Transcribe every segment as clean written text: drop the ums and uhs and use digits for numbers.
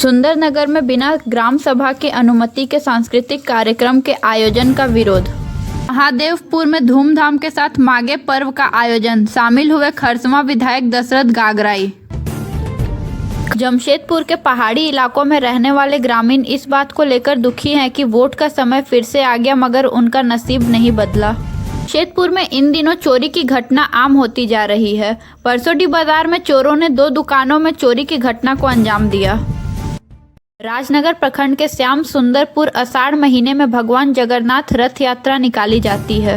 सुंदरनगर में बिना ग्राम सभा की अनुमति के सांस्कृतिक कार्यक्रम के आयोजन का विरोध। महादेवपुर में धूमधाम के साथ माघे पर्व का आयोजन, शामिल हुए खरसवां विधायक दशरथ गागराई। जमशेदपुर के पहाड़ी इलाकों में रहने वाले ग्रामीण इस बात को लेकर दुखी हैं कि वोट का समय फिर से आ गया मगर उनका नसीब नहीं बदला। जमशेदपुर में इन दिनों चोरी की घटना आम होती जा रही है। परसोडी बाजार में चोरों ने 2 दुकानों में चोरी की घटना को अंजाम दिया। राजनगर प्रखंड के श्याम सुंदरपुर आषाढ़ महीने में भगवान जगन्नाथ रथ यात्रा निकाली जाती है।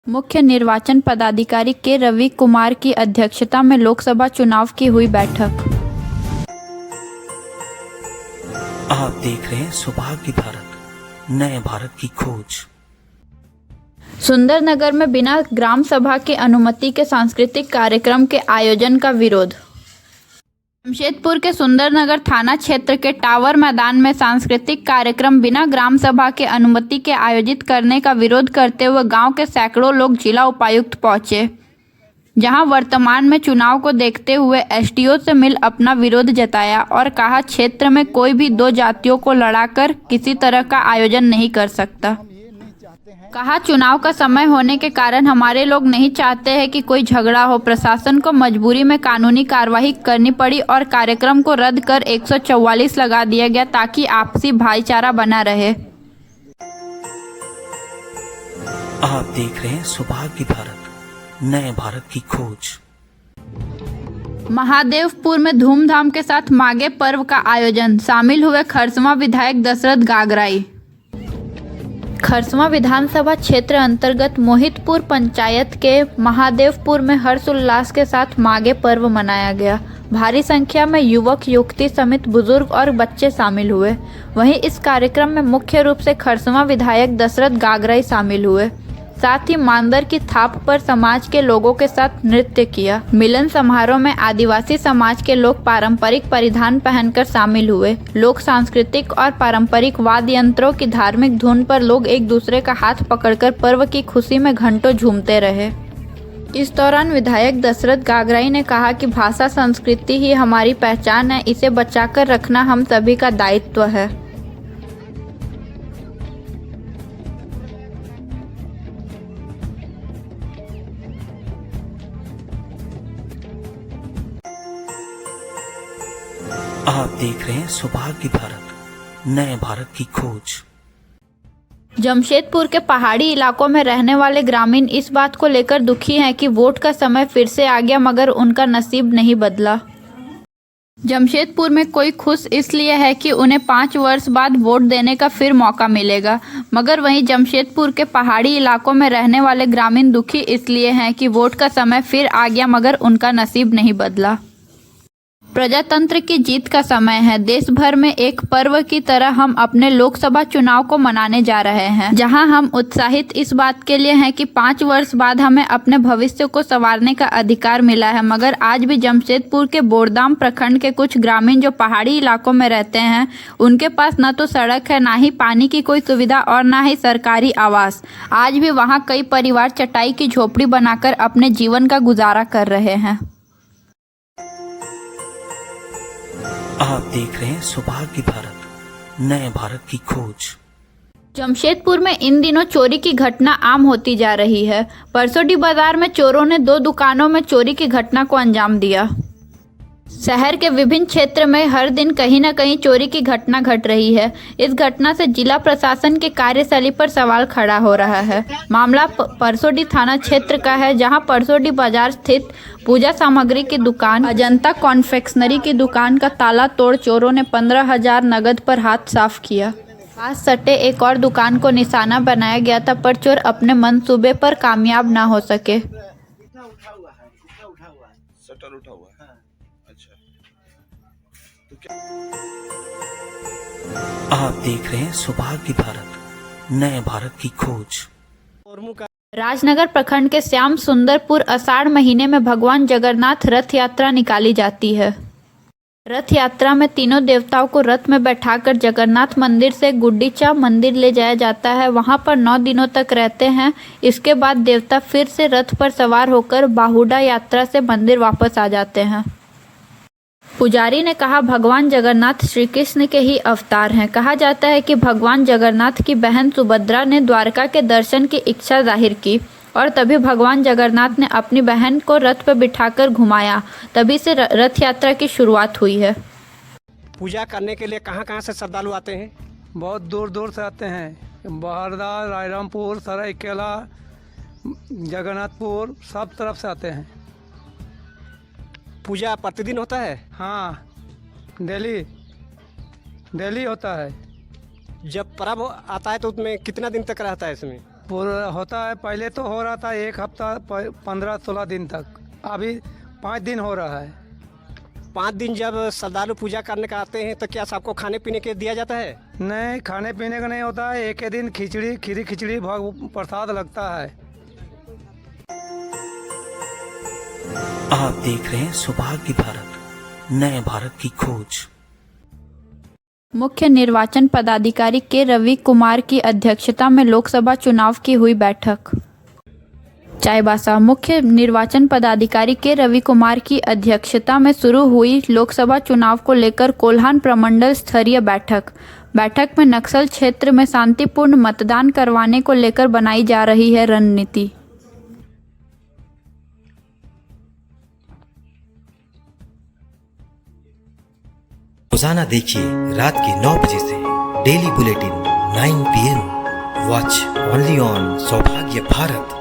मुख्य निर्वाचन पदाधिकारी के रवि कुमार की अध्यक्षता में लोकसभा चुनाव की हुई बैठक। आप देख रहे हैं सौभाग्य भारत, नए भारत की खोज। सुंदरनगर में बिना ग्राम सभा की अनुमति के सांस्कृतिक कार्यक्रम के आयोजन का विरोध। जमशेदपुर के सुंदरनगर थाना क्षेत्र के टावर मैदान में सांस्कृतिक कार्यक्रम बिना ग्राम सभा के अनुमति के आयोजित करने का विरोध करते हुए गांव के सैकड़ों लोग जिला उपायुक्त पहुंचे, जहां वर्तमान में चुनाव को देखते हुए एसडीओ से मिल अपना विरोध जताया और कहा क्षेत्र में कोई भी 2 जातियों को लड़ाकर किसी तरह का आयोजन नहीं कर सकता। कहा चुनाव का समय होने के कारण हमारे लोग नहीं चाहते हैं कि कोई झगड़ा हो। प्रशासन को मजबूरी में कानूनी कार्रवाई करनी पड़ी और कार्यक्रम को रद्द कर 144 लगा दिया गया ताकि आपसी भाईचारा बना रहे। आप देख रहे हैं सौभाग्य भारत, नए भारत की खोज। महादेवपुर में धूमधाम के साथ माघे पर्व का आयोजन, शामिल हुए खरसवां विधायक दशरथ गागराई। खरसवां विधानसभा क्षेत्र अंतर्गत मोहितपुर पंचायत के महादेवपुर में हर्षोल्लास के साथ माघे पर्व मनाया गया। भारी संख्या में युवक युवती समेत बुजुर्ग और बच्चे शामिल हुए। वहीं इस कार्यक्रम में मुख्य रूप से खरसवां विधायक दशरथ गागराई शामिल हुए। साथ ही मांदर की थाप पर समाज के लोगों के साथ नृत्य किया। मिलन समारोह में आदिवासी समाज के लोग पारंपरिक परिधान पहनकर शामिल हुए। लोक सांस्कृतिक और पारंपरिक वाद्य यंत्रों की धार्मिक धुन पर लोग एक दूसरे का हाथ पकड़कर पर्व की खुशी में घंटों झूमते रहे। इस दौरान विधायक दशरथ गागराई ने कहा कि भाषा संस्कृति ही हमारी पहचान है, इसे बचाकर रखना हम सभी का दायित्व है। आप देख रहे हैं सौभाग्य भारत, नए भारत की खोज। जमशेदपुर के पहाड़ी इलाकों में रहने वाले ग्रामीण इस बात को लेकर दुखी हैं कि वोट का समय फिर से आ गया मगर उनका नसीब नहीं बदला। जमशेदपुर में कोई खुश इसलिए है कि उन्हें 5 वर्ष बाद वोट देने का फिर मौका मिलेगा, मगर वहीं जमशेदपुर के पहाड़ी इलाकों में रहने वाले ग्रामीण दुखी इसलिए हैं कि वोट का समय फिर आ गया मगर उनका नसीब नहीं बदला। प्रजातंत्र की जीत का समय है। देश भर में एक पर्व की तरह हम अपने लोकसभा चुनाव को मनाने जा रहे हैं, जहां हम उत्साहित इस बात के लिए हैं कि 5 वर्ष बाद हमें अपने भविष्य को संवारने का अधिकार मिला है। मगर आज भी जमशेदपुर के बोरदाम प्रखंड के कुछ ग्रामीण जो पहाड़ी इलाकों में रहते हैं, उनके पास न तो सड़क है, ना ही पानी की कोई सुविधा और ना ही सरकारी आवास। आज भी वहाँ कई परिवार चटाई की झोपड़ी बनाकर अपने जीवन का गुजारा कर रहे हैं। आप देख रहे हैं सौभाग्य भारत, नए भारत की खोज। जमशेदपुर में इन दिनों चोरी की घटना आम होती जा रही है। परसोडी बाजार में चोरों ने 2 दुकानों में चोरी की घटना को अंजाम दिया। शहर के विभिन्न क्षेत्र में हर दिन कहीं न कहीं चोरी की घटना घट रही है। इस घटना से जिला प्रशासन के कार्यशैली पर सवाल खड़ा हो रहा है। मामला परसोडी थाना क्षेत्र का है, जहां परसोडी बाजार स्थित पूजा सामग्री की दुकान अजंता कॉन्फेक्शनरी की दुकान का ताला तोड़ चोरों ने 15,000 नगद पर हाथ साफ किया। पास सटे एक और दुकान को निशाना बनाया गया था, पर चोर अपने मंसूबे पर कामयाब न हो सके। शटर उठा हुआ है। अच्छा, तो क्या आप देख रहे हैं सौभाग्य भारत, नए भारत की खोज। राजनगर प्रखंड के श्याम सुंदरपुर आषाढ़ महीने में भगवान जगन्नाथ रथ यात्रा निकाली जाती है। रथ यात्रा में तीनों देवताओं को रथ में बैठाकर जगन्नाथ मंदिर से गुंडीचा मंदिर ले जाया जाता है। वहां पर 9 दिनों तक रहते हैं। इसके बाद देवता फिर से रथ पर सवार होकर बाहुड़ा यात्रा से मंदिर वापस आ जाते हैं। पुजारी ने कहा, भगवान जगन्नाथ श्री कृष्ण के ही अवतार हैं। कहा जाता है कि भगवान जगन्नाथ की बहन सुभद्रा ने द्वारका के दर्शन की इच्छा जाहिर की और तभी भगवान जगन्नाथ ने अपनी बहन को रथ पर बिठाकर घुमाया। तभी से रथ यात्रा की शुरुआत हुई है। पूजा करने के लिए कहाँ कहाँ से श्रद्धालु आते हैं? बहुत दूर दूर से आते हैं। बहरदा, रायरामपुर, सरायकेला, जगन्नाथपुर, सब तरफ से आते हैं। पूजा प्रतिदिन होता है? हाँ, डेली होता है। जब पर्व आता है तो उसमें कितना दिन तक रहता है इसमें? पूरा होता है, पहले तो हो रहा था 1 हफ्ता, 15-16 दिन तक। अभी 5 दिन हो रहा है। 5 दिन जब श्रद्धालु पूजा करने का आते हैं तो क्या सबको खाने पीने के दिया जाता है? नहीं, खाने पीने का नहीं होता है। एक ही दिन खिचड़ी भोग प्रसाद लगता है। आप देख रहे हैं सौभाग्य भारत, नए भारत की खोज। मुख्य निर्वाचन पदाधिकारी के रवि कुमार की अध्यक्षता में लोकसभा चुनाव की हुई बैठक। चाईबासा। मुख्य निर्वाचन पदाधिकारी के रवि कुमार की अध्यक्षता में शुरू हुई लोकसभा चुनाव को लेकर कोल्हान प्रमंडल स्तरीय बैठक में नक्सल क्षेत्र में शांतिपूर्ण मतदान करवाने को लेकर बनाई जा रही है रणनीति। रोजाना देखिए रात के 9 बजे से daily bulletin 9 PM। Watch only on सौभाग्य भारत।